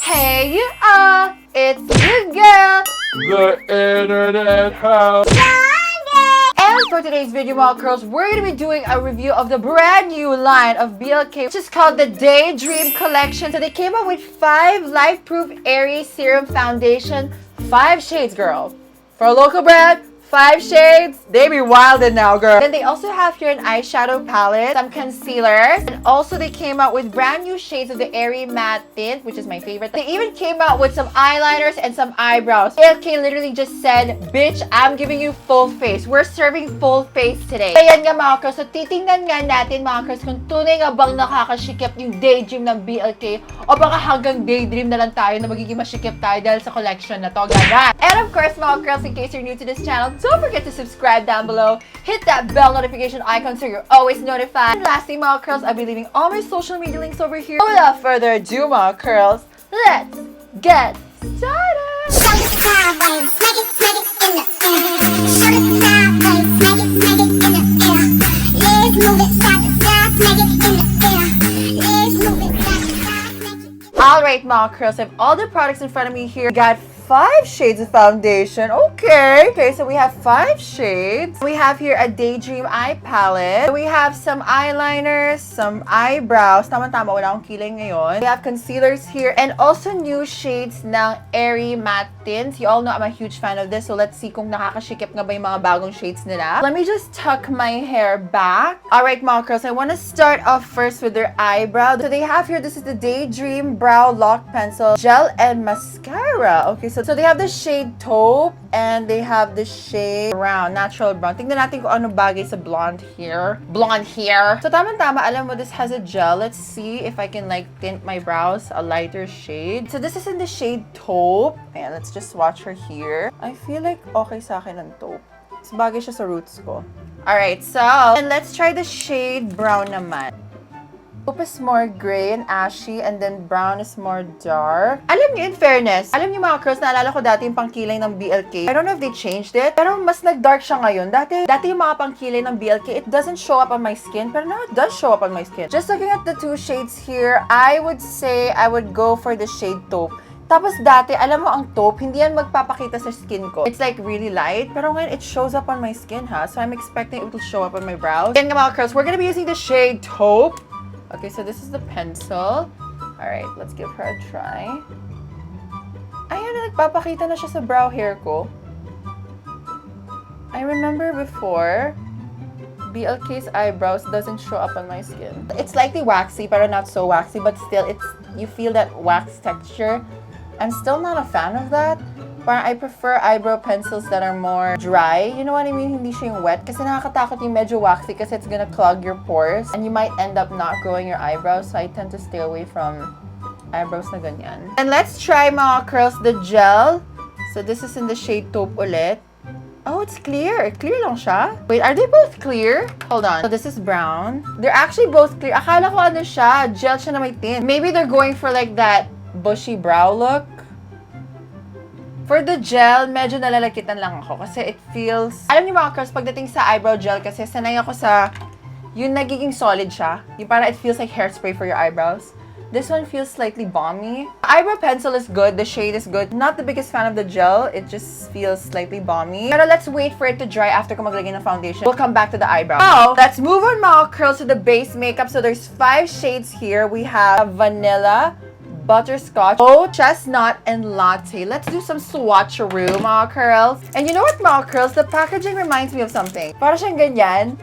Hey, it's your girl, The internet house. and for today's video, mga curls, we're gonna be doing a review of the brand new line of BLK, which is called the Daydream collection. So they came up with 5 life-proof airy serum foundation, 5 shades, girl. For a local brand, 5 shades, they be wildin' now, girl. Then they also have here an eyeshadow palette, some concealers, and also they came out with brand new shades of the airy matte tint, which is my favorite. They even came out with some eyeliners and some eyebrows. BLK literally just said, bitch, I'm giving you full face. We're serving full face today. Ayan nga mga girls, so titingnan nga natin mga girls kung tunay nga bang nakakashikep yung Daydream ng BLK o baka hanggang Daydream na lang tayo na magiging masikip tayo dahil sa collection na to, ganyan. And of course mga girls, in case you're new to this channel, don't forget to subscribe down below. Hit that bell notification icon so you're always notified. And lastly, mga curls, I'll be leaving all my social media links over here. Without further ado, mga curls, let's get started! Alright, mga curls, I have all the products in front of me here. Got 5 shades of foundation. Okay, so we have 5 shades. We have here a Daydream eye palette. We have some eyeliners, some eyebrows. Tama-tama, wala akong kilay ngayon. We have concealers here and also new shades ng airy matte tints. You all know I'm a huge fan of this, so let's see kung nakakashikep nga ba yung mga bagong shades nila. Let me just tuck my hair back. Alright, mga girls, I want to start off first with their eyebrow. So they have here, this is the Daydream Brow Lock Pencil Gel and Mascara. Okay, so they have the shade taupe and they have the shade brown, natural brown. Tingnan natin kung ano bagay sa blonde hair. Blonde hair. So tama-tama, alam mo, this has a gel. Let's see if I can like tint my brows a lighter shade. So this is in the shade taupe. Ayan, let's just swatch her here. I feel like okay sa akin ang taupe. Mas bagay siya sa roots ko. Alright, so, and let's try the shade brown naman. Taupe is more gray and ashy, and then brown is more dark. Alam niyo, in fairness, alam niyo mga girls, naalala ko dati yung pangkilay ng BLK. I don't know if they changed it, pero mas nag-dark siya ngayon. Dati yung mga pangkilay ng BLK, it doesn't show up on my skin, pero now it does show up on my skin. Just looking at the 2 shades here, I would say I would go for the shade taupe. Tapos dati, alam mo ang taupe, hindi yan magpapakita sa skin ko. It's like really light, pero ngayon it shows up on my skin, ha? So I'm expecting it will show up on my brows. Again mga girls, we're gonna be using the shade taupe. Okay, so this is the pencil. Alright, let's give her a try. Ayan na, nagpapakita na siya sa brow hair ko. I remember before, BLK's eyebrows doesn't show up on my skin. It's slightly waxy, pero not so waxy, but still, you feel that wax texture. I'm still not a fan of that. Parang I prefer eyebrow pencils that are more dry. You know what I mean? Hindi siya yung wet. Kasi nakakatakot yung medyo waxy kasi it's gonna clog your pores. And you might end up not growing your eyebrows. So I tend to stay away from eyebrows na ganyan. And let's try mga curls, the gel. So this is in the shade taupe ulit. Oh, it's clear. Clear lang siya. Wait, are they both clear? Hold on. So this is brown. They're actually both clear. Akala ko ano siya, gel siya na may tint. Maybe they're going for like that bushy brow look. For the gel, medyo nalalakitan lang ako kasi it feels... Alam niyo mga girls, pagdating sa eyebrow gel kasi sanay ako sa yung nagiging solid siya. Yung parang it feels like hairspray for your eyebrows. This one feels slightly balmy. Eyebrow pencil is good. The shade is good. Not the biggest fan of the gel. It just feels slightly balmy. Pero let's wait for it to dry after ko maglagay ng foundation. We'll come back to the eyebrow. So, let's move on mga curls to the base makeup. So there's 5 shades here. We have vanilla, Butterscotch, Chestnut, and Latte. Let's do some swatcheroo, mga curls. And you know what, mga curls? The packaging reminds me of something. Para siyang ganyan.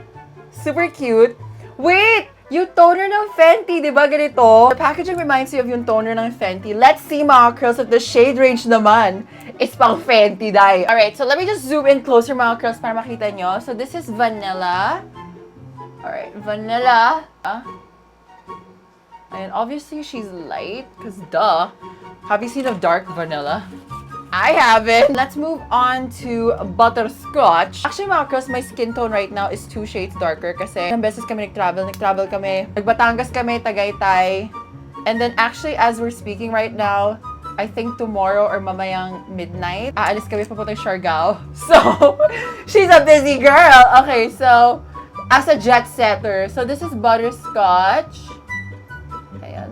Super cute. Wait! Yung toner ng Fenty, di ba ganito? The packaging reminds me of yung toner ng Fenty. Let's see, mga curls, if the shade range naman is pang Fenty, dai. Alright, so let me just zoom in closer, mga curls, para makita nyo. So this is vanilla. Alright, vanilla. And obviously, she's light, because duh. Have you seen a dark vanilla? I haven't. Let's move on to Butterscotch. Actually, mga girls, my skin tone right now is 2 shades darker kasi ilang beses kami nag-travel kami. Nag-Batangas kami, Tagaytay. And then actually, as we're speaking right now, I think tomorrow or mamayang midnight, aalis kami papuntang Siargao. So, she's a busy girl. Okay, so, as a jet setter. So, this is Butterscotch.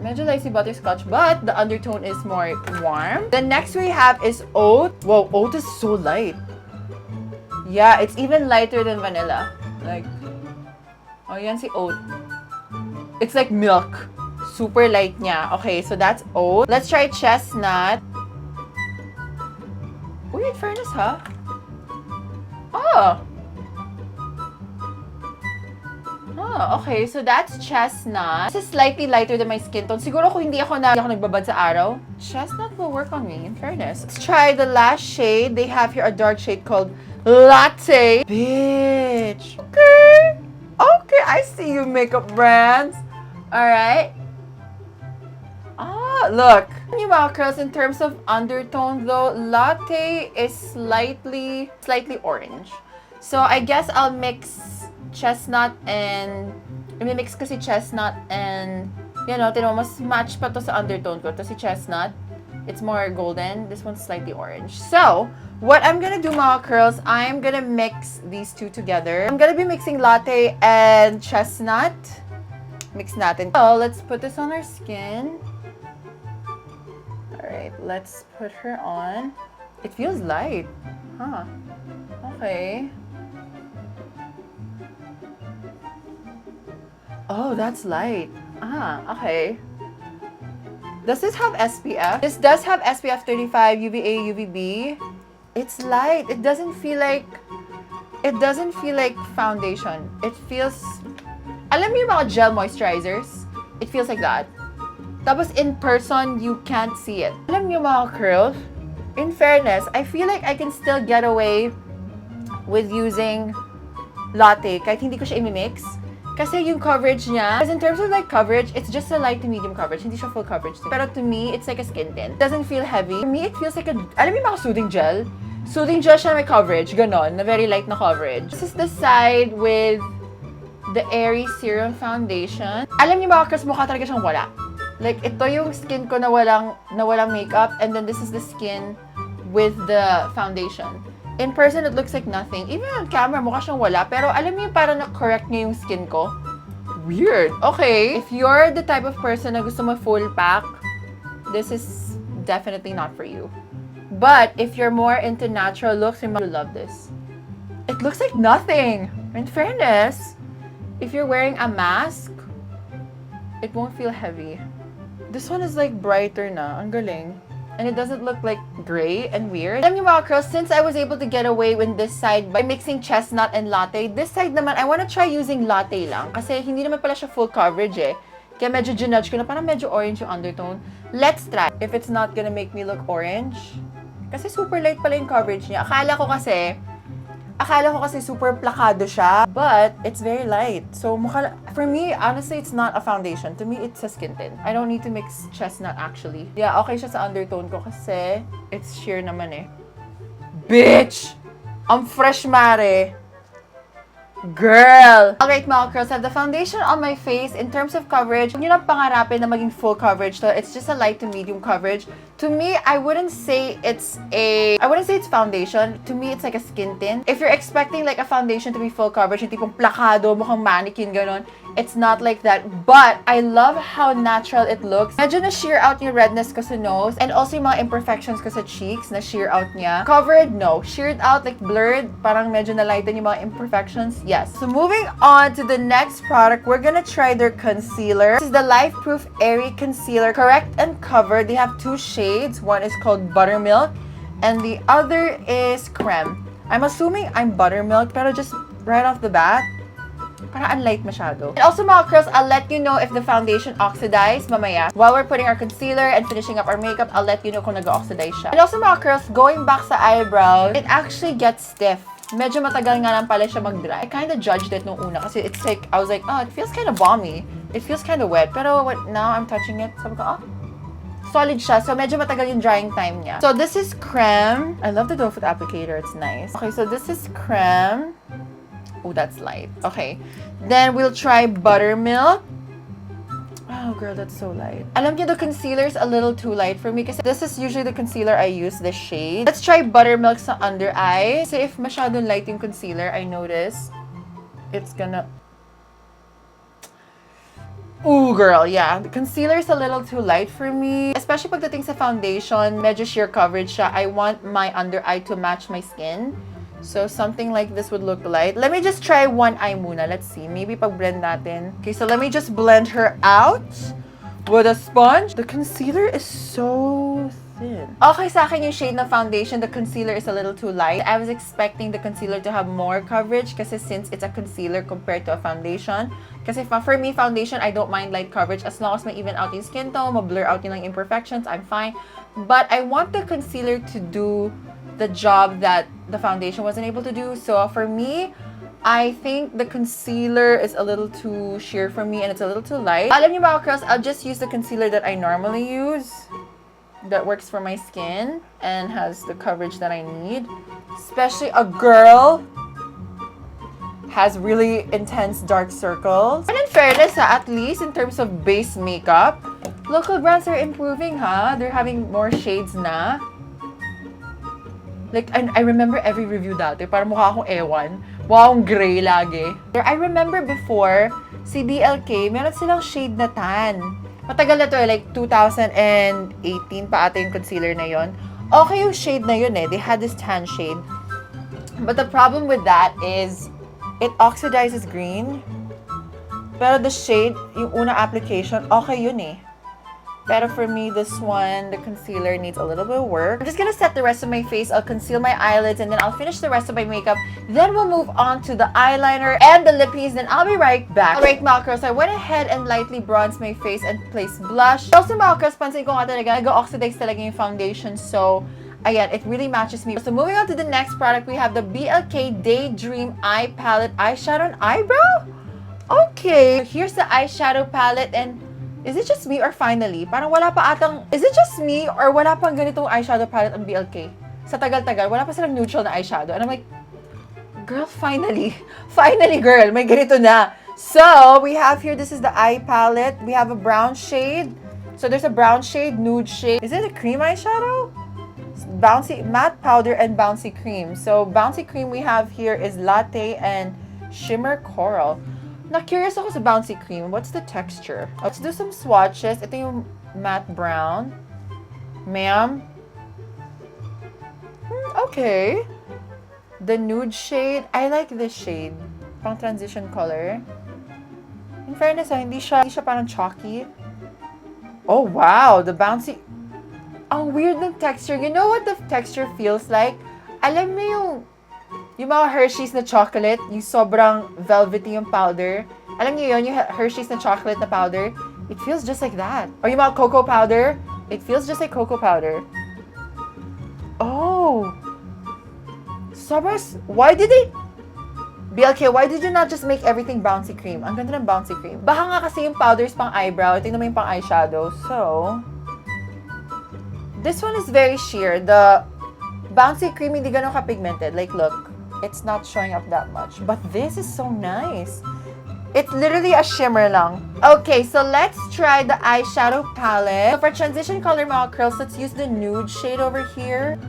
Medyo like si Butterscotch, but the undertone is more warm. The next we have is Oat. Whoa, Oat is so light. Yeah, it's even lighter than vanilla. Like, oh, yan si Oat. It's like milk. Super light niya. Okay, so that's Oat. Let's try Chestnut. Uy, in fairness, ha? Oh! Oh, okay. So that's Chestnut. This is slightly lighter than my skin tone. Siguro kung hindi ako nagbabad sa araw, Chestnut will work on me, in fairness. Let's try the last shade. They have here a dark shade called Latte. Bitch. Okay. Okay, I see you, makeup brands. Alright. Ah, look. Yung mga curls, in terms of undertone though, Latte is slightly orange. So I guess I'll mix Chestnut and mix kasi Chestnut and you know, mas match pa to sa undertone ko. To si Chestnut, it's more golden. This one's slightly orange. So, what I'm gonna do mga curls, I'm gonna mix these two together. I'm gonna be mixing Latte and Chestnut. Mix natin. So, let's put this on our skin. Alright, let's put her on. It feels light. Huh. Okay. Oh, that's light. Ah, okay. Does this have SPF? This does have SPF 35, UVA, UVB. It's light. It doesn't feel like foundation. It feels, alam mo yung mga gel moisturizers? It feels like that. Tapos in person, you can't see it. Alam niyo mga curls, in fairness, I feel like I can still get away with using Latte kahit hindi ko siya imimix. Kasi yung coverage niya, because in terms of like coverage, it's just a light to medium coverage. Hindi siya full coverage. Pero to me, it's like a skin tint. It doesn't feel heavy. To me, it feels like alam mo yung mga soothing gel? Soothing gel siya may coverage, ganon, na very light na coverage. This is the side with the Airy Serum Foundation. Alam niyo mga curls, mukha talaga siyang wala. Like, ito yung skin ko na walang makeup, and then this is the skin with the foundation. In person, it looks like nothing. Even on camera, mukha siyang wala. Pero alam niyo parang na-correct niya yung skin ko. Weird. Okay. If you're the type of person na gusto mo full pack, this is definitely not for you. But if you're more into natural looks, you might love this. It looks like nothing. In fairness, if you're wearing a mask, it won't feel heavy. This one is like brighter na. Ang galing. And it doesn't look like gray and weird. Alam niyo mga curls, since I was able to get away with this side by mixing Chestnut and Latte, this side naman, I want to try using Latte lang. Kasi hindi naman pala siya full coverage eh. Kaya medyo ginudge ko na parang medyo orange yung undertone. Let's try. If it's not gonna make me look orange. Kasi super light pala yung coverage niya. Akala ko kasi super plakado siya. But, it's very light. So, for me, honestly, it's not a foundation. To me, it's a skin tint. I don't need to mix Chestnut, actually. Yeah, okay siya sa undertone ko kasi it's sheer naman eh. Bitch! Ang fresh mare! Girl! Alright mga girls, I have the foundation on my face. In terms of coverage, huwag nyo lang pangarapin na maging full coverage. So, it's just a light to medium coverage. To me, I wouldn't say it's foundation. To me, it's like a skin tint. If you're expecting like a foundation to be full coverage, yung tipong plakado, mukhang mannequin, ganon, it's not like that. But, I love how natural it looks. Medyo na-sheer out yung redness ko sa nose. And also yung mga imperfections ko sa cheeks, na-sheer out niya. Covered, no. Sheared out, like blurred, parang medyo na-lighten yung mga imperfections. Yes. So, moving on to the next product, we're gonna try their concealer. This is the Life Proof Airy Concealer. Correct and Cover. They have two shades. One is called Buttermilk, and the other is Creme. I'm assuming I'm Buttermilk, pero just right off the bat, parang unlight masyado. And also mga girls, I'll let you know if the foundation oxidized mamaya. While we're putting our concealer and finishing up our makeup, I'll let you know kung nag-oxidize siya. And also mga girls, going back sa eyebrows, it actually gets stiff. Medyo matagal nga lang pala siya mag-dry. I kind of judged it nung una kasi it's like, I was like, oh, it feels kind of balmy. It feels kind of wet. Pero now I'm touching it, sabi ko, oh, solid siya. So, medyo matagal yung drying time niya. So, this is Creme. I love the doe foot applicator. It's nice. Okay, so this is Creme. Oh, that's light. Okay. Then, we'll try Buttermilk. Oh, girl, that's so light. Alam niyo, the concealer's a little too light for me kasi this is usually the concealer I use, this shade. Let's try Buttermilk sa under eye. So, if masyadong light yung concealer, I notice it's gonna... Ooh, girl, yeah. The concealer is a little too light for me. Especially pagdating sa foundation, medyo sheer coverage siya. I want my under eye to match my skin. So, something like this would look light. Let me just try one eye muna. Let's see. Maybe pag-blend natin. Okay, so let me just blend her out with a sponge. The concealer is so thin. Okay, sa akin yung shade na foundation, the concealer is a little too light. I was expecting the concealer to have more coverage kasi since it's a concealer compared to a foundation. Kasi for me, foundation, I don't mind light coverage as long as may even out yung skin tone, ma-blur out yung imperfections, I'm fine. But I want the concealer to do the job that the foundation wasn't able to do. So for me, I think the concealer is a little too sheer for me and it's a little too light. Alam niyo mga girls, I'll just use the concealer that I normally use. That works for my skin and has the coverage that I need. Especially a girl has really intense dark circles. And in fairness, at least in terms of base makeup, local brands are improving, huh? They're having more shades na. Like, I remember every review dati, parang mukha akong ewan. Mukha akong gray lagi. I remember before, si BLK, meron silang shade na tan. Matagal na to like 2018 pa ata yung concealer na yon. Okay yung shade na yun eh. They had this tan shade. But the problem with that is, it oxidizes green. Pero the shade, yung una application, okay yun eh. Pero for me, this one, the concealer needs a little bit of work. I'm just gonna set the rest of my face. I'll conceal my eyelids and then I'll finish the rest of my makeup. Then we'll move on to the eyeliner and the lippies. Then I'll be right back. Alright, mga girls, I went ahead and lightly bronzed my face and placed blush. Also, mga girls, pansin ko nga talaga, nag-oxidize talaga yung foundation. So, ayan, it really matches me. So moving on to the next product, we have the BLK Daydream Eye Palette Eyeshadow and Eyebrow. Okay, here's the eyeshadow palette and is it just me or finally? Parang wala pa atang... Is it just me or wala pang ganitong eyeshadow palette ang BLK? Sa tagal-tagal, wala pa silang neutral na eyeshadow. And I'm like, girl, finally. Finally, girl, may ganito na. So, we have here, this is the eye palette. We have a brown shade. So, there's a brown shade, nude shade. Is it a cream eyeshadow? Bouncy, matte powder and bouncy cream. So, bouncy cream we have here is Latte and Shimmer Coral. Na-curious ako sa bouncy cream. What's the texture? Let's do some swatches. Ito yung matte brown. Ma'am. Okay. The nude shade. I like this shade. Pang transition color. In fairness, hindi siya parang chalky. Oh, wow. The bouncy... Ang weird ng texture. You know what the texture feels like? Alam mo yung mga Hershey's na chocolate, yung sobrang velvety yung powder. Alam niyo yun, yung Hershey's na chocolate na powder? It feels just like that. Or yung mga cocoa powder, it feels just like cocoa powder. Oh! Sobras, why did they... BLK, why did you not just make everything bouncy cream? Ang ganda ng bouncy cream. Baka nga kasi yung powders pang eyebrow, tingnan mo yung pang eyeshadow. So, this one is very sheer. The bouncy cream hindi ganun ka-pigmented. Like, look. It's not showing up that much. But this is so nice. It's literally a shimmer lang. Okay, so let's try the eyeshadow palette. So for transition color, mga curls, let's use the nude shade over here.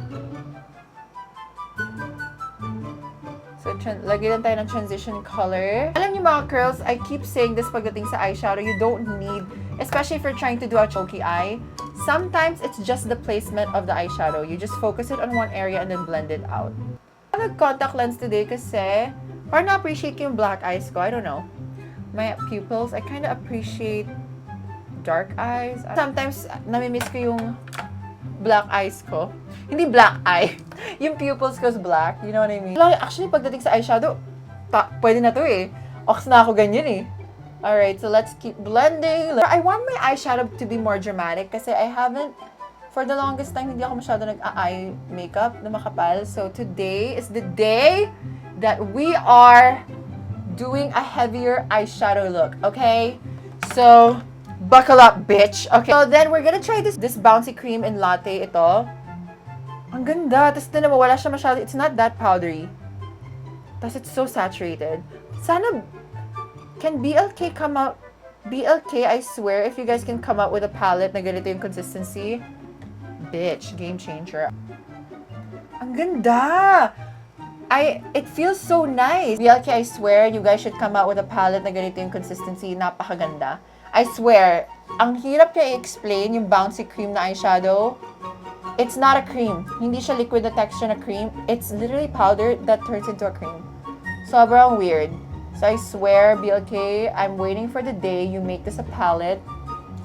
So, lagay lang tayo ng transition color. Alam niyo mga curls, I keep saying this pagdating sa eyeshadow, you don't need, especially if you're trying to do a choky eye, sometimes it's just the placement of the eyeshadow. You just focus it on one area and then blend it out. I'm nag-contact lens today kasi parang na-appreciate ko yung black eyes ko. I don't know. My pupils, I kind of appreciate dark eyes. Sometimes, namimiss ko yung black eyes ko. Hindi black eye. Yung pupils ko is black. You know what I mean? Actually, pagdating sa eyeshadow, pwede na to eh. Ox na ako ganyan eh. Alright, so let's keep blending. I want my eyeshadow to be more dramatic kasi I haven't... For the longest time, hindi ako masyado nag-eye makeup na makapal. So today is the day that we are doing a heavier eyeshadow look, okay? So, buckle up, bitch. Okay, so then we're gonna try this bouncy cream in Latte, ito. Ang ganda. Tapos ito na wala siya masyado. It's not that powdery. Tapos it's so saturated. Sana, can BLK come out? BLK, I swear, if you guys can come out with a palette na ganito yung consistency, bitch, game changer. Ang ganda! It feels so nice. BLK, I swear, you guys should come out with a palette na ganito yung consistency. Napakaganda. I swear, ang hirap niya i-explain yung bouncy cream na eyeshadow. It's not a cream. Hindi siya liquid na texture na cream. It's literally powder that turns into a cream. Sobrang weird. So I swear, BLK, I'm waiting for the day you make this a palette.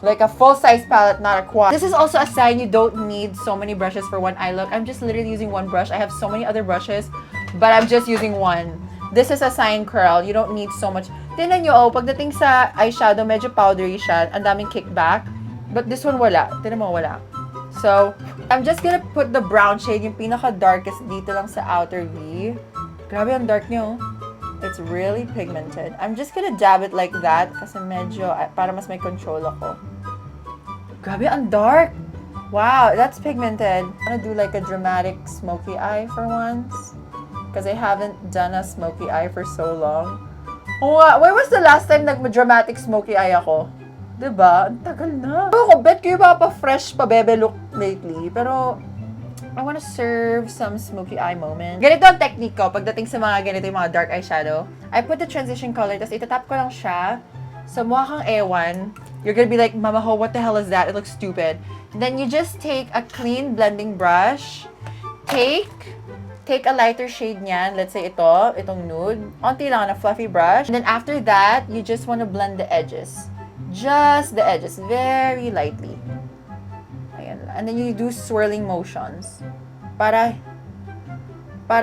Like a full-size palette, not a quad. This is also a sign you don't need so many brushes for one eye look. I'm just literally using one brush. I have so many other brushes, but I'm just using one. This is a sign curl. You don't need so much. Tingnan nyo, oh, pagdating sa eyeshadow, medyo powdery siya. Ang daming kickback. But this one, wala. Tingnan mo, wala. So, I'm just gonna put the brown shade, yung pinaka-darkest dito lang sa outer V. Grabe ang dark nyo. It's really pigmented. I'm just gonna dab it like that kasi medyo, para mas may control ako. Grabe, ang dark! Wow, that's pigmented. I'm gonna do like a dramatic smoky eye for once. Because I haven't done a smoky eye for so long. Oh, when was the last time nag-dramatic smoky eye ako? Diba? Ang tagal na. Ako, bet ko yung pa-fresh pa-bebe look lately. Pero, I wanna serve some smoky eye moment. Ganito ang technique ko pagdating sa mga ganito yung mga dark eyeshadow. I put the transition color, tapos itatap ko lang siya. So, mukha kang ewan. You're gonna be like, Mama Ho, what the hell is that? It looks stupid. And then you just take a clean blending brush. Take a lighter shade niyan. Let's say itong nude. Onti lang na fluffy brush. And then after that, you just wanna blend the edges. Just the edges, very lightly. Ayan. And then you do swirling motions. Para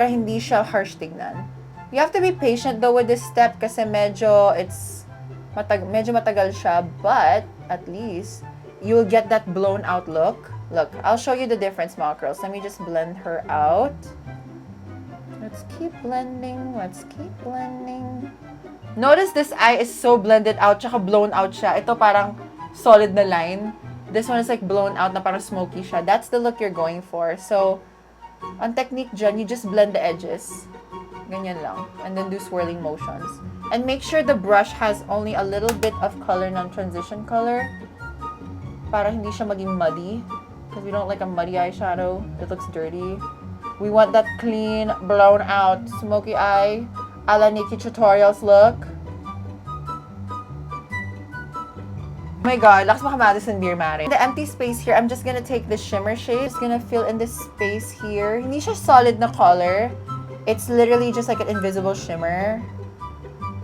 hindi siya harsh tignan. You have to be patient though with this step kasi medyo matagal siya, but at least you will get that blown out look. Look, I'll show you the difference, mga girls. Let me just blend her out. Let's keep blending. Let's keep blending. Notice this eye is so blended out, tsaka blown out siya. Ito parang solid na line. This one is like blown out na parang smoky siya. That's the look you're going for. So, ang technique dyan, you just blend the edges. Ganyan lang. And then do swirling motions. And make sure the brush has only a little bit of color, non-transition color. Para hindi siya maging muddy. Because we don't like a muddy eyeshadow. It looks dirty. We want that clean, blown out, smoky eye, a la Nikki Tutorials look. Oh my god, lakas maka Madison Beer Mare. In the empty space here, I'm just gonna take the shimmer shade. Just gonna fill in this space here. Hindi siya solid na color. It's literally just like an invisible shimmer.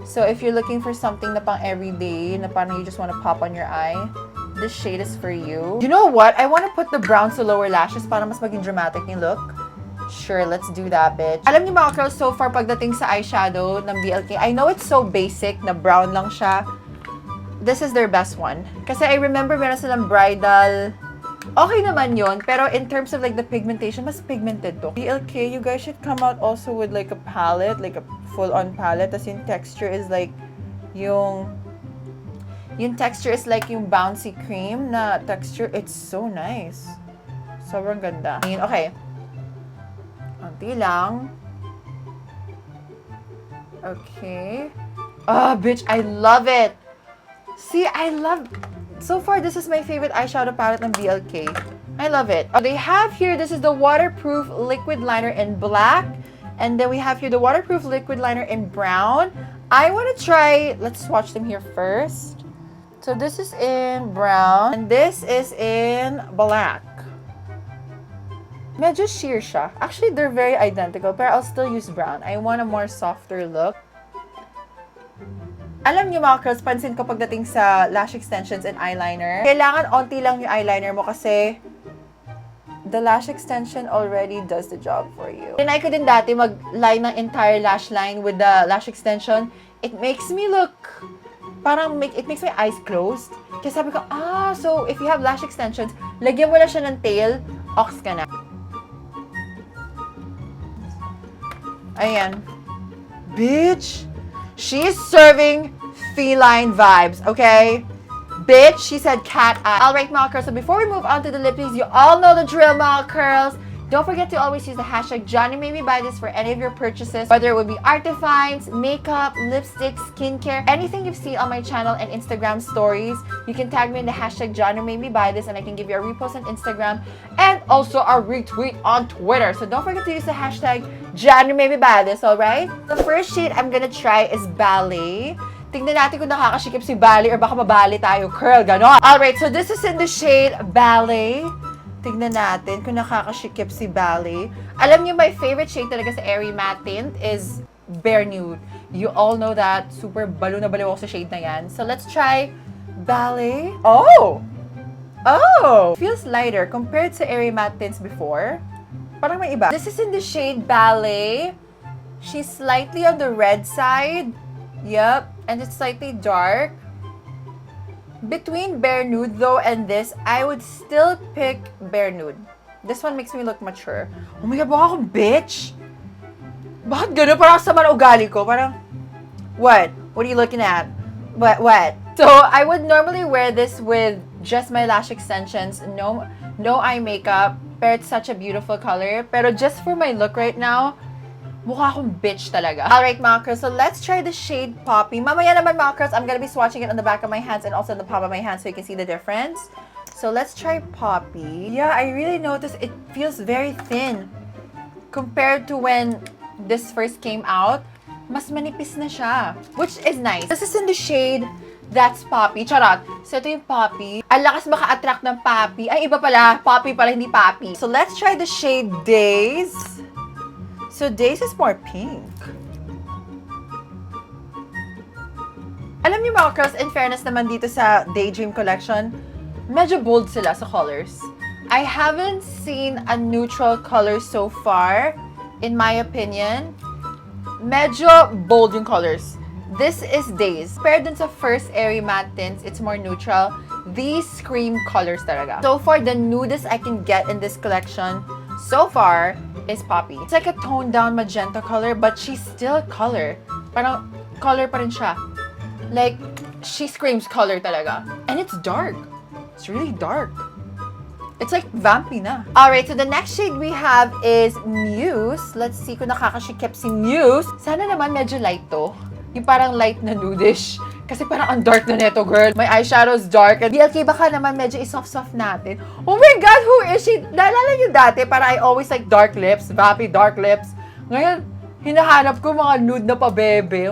So if you're looking for something na pang everyday, na parang you just want to pop on your eye, this shade is for you. You know what? I want to put the browns to lower lashes para mas maging dramatic yung look. Sure, let's do that, bitch. Alam niyo mga girls, so far pagdating sa eyeshadow ng BLK, I know it's so basic na brown lang siya. This is their best one. Kasi I remember meron silang bridal. Okay naman yun, pero in terms of like the pigmentation, mas pigmented to. BLK, you guys should come out also with like a palette, like a full-on palette. Tas yung texture is like yung texture is like yung bouncy cream na texture. It's so nice. Sobrang ganda. Okay. Konti lang. Okay. Oh, bitch, I love it. See, so far, this is my favorite eyeshadow palette ng BLK. I love it. Oh, they have here, this is the waterproof liquid liner in black. And then we have here the waterproof liquid liner in brown. I want to try, let's swatch them here first. So this is in brown. And this is in black. Medyo sheer siya. Actually, they're very identical, but I'll still use brown. I want a more softer look. Alam niyo mga girls, pansin ko pagdating sa lash extensions and eyeliner, kailangan onti lang yung eyeliner mo kasi the lash extension already does the job for you. Tinry ko din dati mag-line ng entire lash line with the lash extension. It makes me look, it makes my eyes closed. Kaya sabi ko, so if you have lash extensions, lagyan mo lang siya ng tail, ox ka na. Ayan. Bitch! She's serving feline vibes, okay? Bitch, she said cat eye. Alright, mga curls, so before we move on to the lippies, you all know the drill, mga curls. Don't forget to always use the hashtag JohnnyMadeMeBuyThis for any of your purchases, whether it would be artifacts, makeup, lipstick, skincare, anything you've seen on my channel and Instagram stories. You can tag me in the hashtag JohnnyMadeMeBuyThis and I can give you a repost on Instagram and also a retweet on Twitter. So don't forget to use the hashtag JohnnyMadeMeBuyThis, alright? The first shade I'm gonna try is Ballet. Tingnan natin kung nakakashikep si Ballet or baka mabali tayo. Curl, ganon. Alright, so this is in the shade Ballet. Tingnan natin kung nakakashikep si Ballet. Alam niyo, my favorite shade talaga sa Airy Matte Tint is Bare Nude. You all know that. Super balo na balo ako sa shade na yan. So let's try Ballet. Oh! Oh! Feels lighter compared to Airy Matte Tints before. Parang may iba. This is in the shade Ballet. She's slightly on the red side. Yep. And it's slightly dark. Between Bare Nude though and this, I would still pick Bare Nude. This one makes me look mature. Oh my God, baka akong bitch! Bakit gano'n? Parang sa man ugali ko. Parang, what? What are you looking at? What? So, I would normally wear this with just my lash extensions. No eye makeup. Pero it's such a beautiful color. Pero just for my look right now, mukha akong bitch talaga. Alright, mga girls, so let's try the shade Poppy. Mamaya naman, mga girls, I'm gonna be swatching it on the back of my hands and also on the palm of my hands so you can see the difference. So let's try Poppy. Yeah, I really noticed it feels very thin compared to when this first came out. Mas manipis na siya, which is nice. This is in the shade That's Poppy. Charot. So ito yung Poppy. Ang lakas maka-attract ng Poppy. Ay, iba pala. Poppy pala, hindi Poppy. So let's try the shade Days. So Days is more pink. Alam niyo mga girls, in fairness naman dito sa Daydream collection, medyo bold sila sa colors. I haven't seen a neutral color so far, in my opinion. Medyo bold yung colors. This is Days. Compared dun sa first Airy Matte Tints, it's more neutral. These scream colors talaga. So far, the nudest I can get in this collection so far is Poppy. It's like a toned down magenta color, but she's still color. Parang color pa rin siya. Like, she screams color talaga. And it's dark. It's really dark. It's like vampy na. Alright, so the next shade we have is Muse. Let's see kung nakakashikep si Muse. Sana naman medyo light to. Yung parang light na nudish. Kasi parang ang dark na neto, girl. My eyeshadow's dark. And BLK, baka naman medyo isoft-soft natin. Oh my God, who is she? Naalala niyo dati, para I always like dark lips, vampy dark lips. Ngayon, hinahanap ko mga nude na pabebe.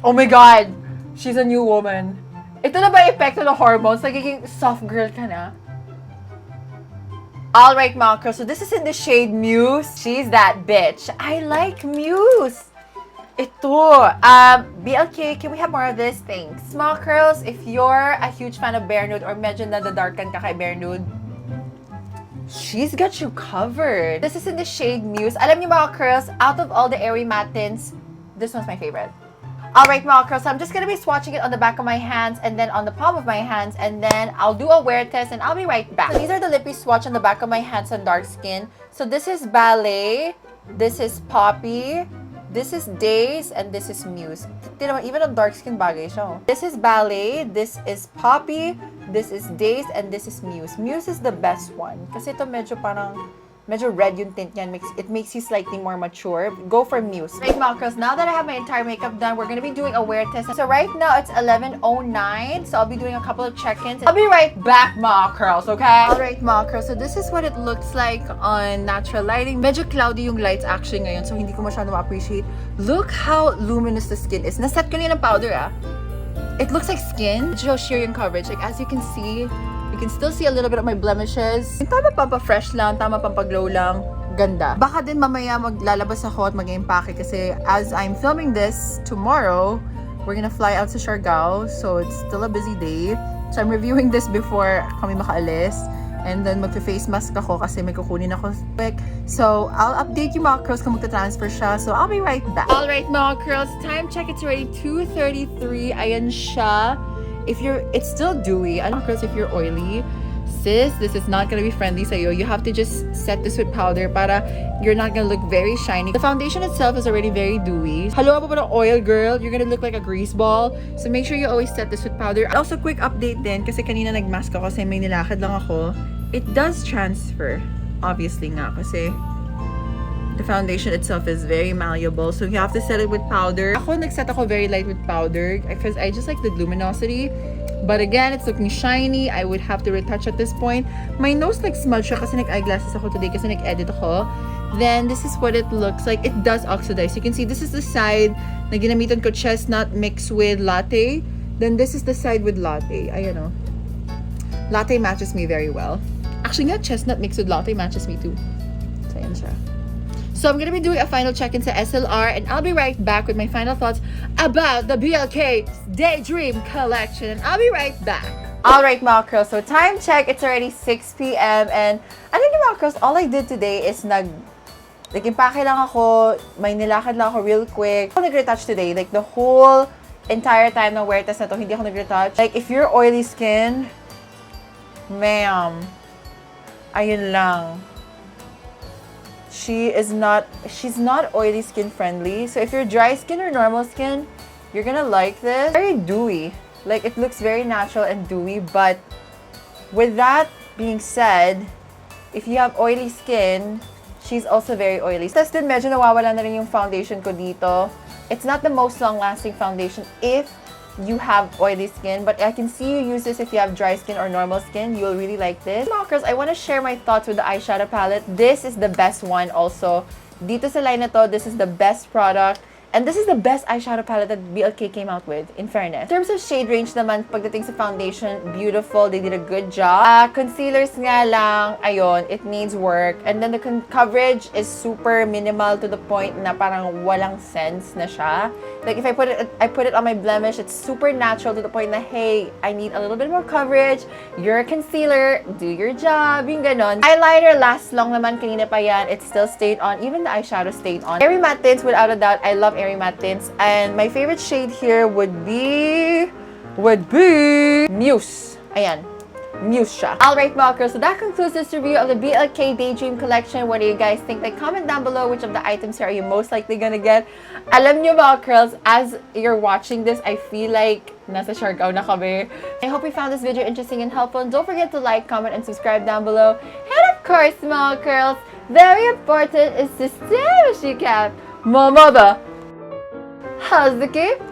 Oh my God, she's a new woman. Ito na ba yung epekto ng hormones? Nagiging soft girl ka na? Alright, mga girls, so this is in the shade Muse. She's that bitch. I like Muse. Ito, BLK, can we have more of this? Thanks. Small curls, if you're a huge fan of Bare Nude or medyo nadadarkan ka kay Bare Nude, she's got you covered. This is in the shade Muse. Alam niyo mga curls, out of all the Airy Matte Tints, this one's my favorite. Alright mga curls, so I'm just gonna be swatching it on the back of my hands and then on the palm of my hands, and then I'll do a wear test and I'll be right back. So these are the lippy swatch on the back of my hands on dark skin. So this is Ballet, this is Poppy, this is Days, and this is Muse. Even on dark skin, bagay siya. This is Ballet, this is Poppy, this is Days, and this is Muse. Muse is the best one. Kasi ito medyo parang, medyo red yung tint niyan. It makes you slightly more mature. Go for Muse. Right, mga girls, now that I have my entire makeup done, we're gonna be doing a wear test. So right now, it's 11:09. So I'll be doing a couple of check-ins. I'll be right back, mga girls, okay? Alright, mga girls, so this is what it looks like on natural lighting. Medyo cloudy yung lights actually ngayon, so hindi ko masyado ma-appreciate. Look how luminous the skin is. Naset ko na yung powder, ah. It looks like skin. Medyo sheer yung coverage. Like, as you can see, you can still see a little bit of my blemishes. Tama pampa-fresh lang, tama pampa-glow lang. Ganda. Baka din mamaya maglalabas ako at mag-impake kasi as I'm filming this tomorrow, we're gonna fly out to Siargao. So it's still a busy day. So I'm reviewing this before kami makaalis. And then magpe-face mask ako kasi may kukunin ako quick. So I'll update you mga girls kung magta-transfer siya. So I'll be right back. Alright mga girls, time check. It's already 2:33. Ayan siya. It's still dewy. I don't know, girls, if you're oily, sis, this is not gonna be friendly sa'yo. You have to just set this with powder para you're not gonna look very shiny. The foundation itself is already very dewy. Hello, pa ng oil, girl. You're gonna look like a grease ball. So make sure you always set this with powder. Also, quick update din, kasi kanina nagmask ako kasi may nilakad lang ako. It does transfer. Obviously nga, kasi the foundation itself is very malleable, so you have to set it with powder. Ako, nagset ako very light with powder because I just like the luminosity. But again, it's looking shiny. I would have to retouch at this point. My nose like smudged siya kasi nag-eyeglasses ako today kasi nag-edit ako. Then, this is what it looks like. It does oxidize. You can see this is the side na ginamitan ko Chestnut mixed with Latte. Then, this is the side with Latte. Ayan o. Latte matches me very well. Actually nga, Chestnut mixed with Latte matches me too. So, ayan siya. So, I'm gonna be doing a final check-in sa SLR and I'll be right back with my final thoughts about the BLK Daydream collection. And I'll be right back. Alright mga curls, so time check, it's already 6 p.m. and I think mga curls, all I did today is nag-impake lang ako, may nilakad lang ako real quick. Ako nag-retouch today, like the whole entire time ng wear test na to, hindi ako nag-retouch. Like if you're oily skin, ma'am, ayun lang. She's not oily skin friendly. So if you're dry skin or normal skin, you're gonna like this. Very dewy. Like it looks very natural and dewy, but with that being said, if you have oily skin, she's also very oily. Tapos din medyo nawawala na rin yung foundation ko dito. It's not the most long-lasting foundation if you have oily skin, but I can see you use this if you have dry skin or normal skin. You'll really like this. Mockers, I want to share my thoughts with the eyeshadow palette. This is the best one also. Dito sa line na to, this is the best product. And this is the best eyeshadow palette that BLK came out with, in fairness. In terms of shade range naman, pagdating sa foundation, beautiful. They did a good job. Concealers nga lang, ayon, it needs work. And then the coverage is super minimal to the point na parang walang sense na siya. Like if I put it on my blemish, it's super natural to the point na, hey, I need a little bit more coverage. You're a concealer, do your job, yung ganon. Eyeliner lasts long naman, kanina pa yan. It still stayed on, even the eyeshadow stayed on. Airy matte tints, without a doubt, I love airy matte tints. And my favorite shade here would be Muse. Ayan. Muse siya. Alright mga girls, so that concludes this review of the BLK Daydream collection. What do you guys think? Like, comment down below which of the items here are you most likely gonna get. Alam nyo mga girls, as you're watching this, I feel like nasa Siargao na kami. I hope you found this video interesting and helpful. And don't forget to like, comment, and subscribe down below. And of course, mga girls, very important is to stay with your cat. Mama, how's the game?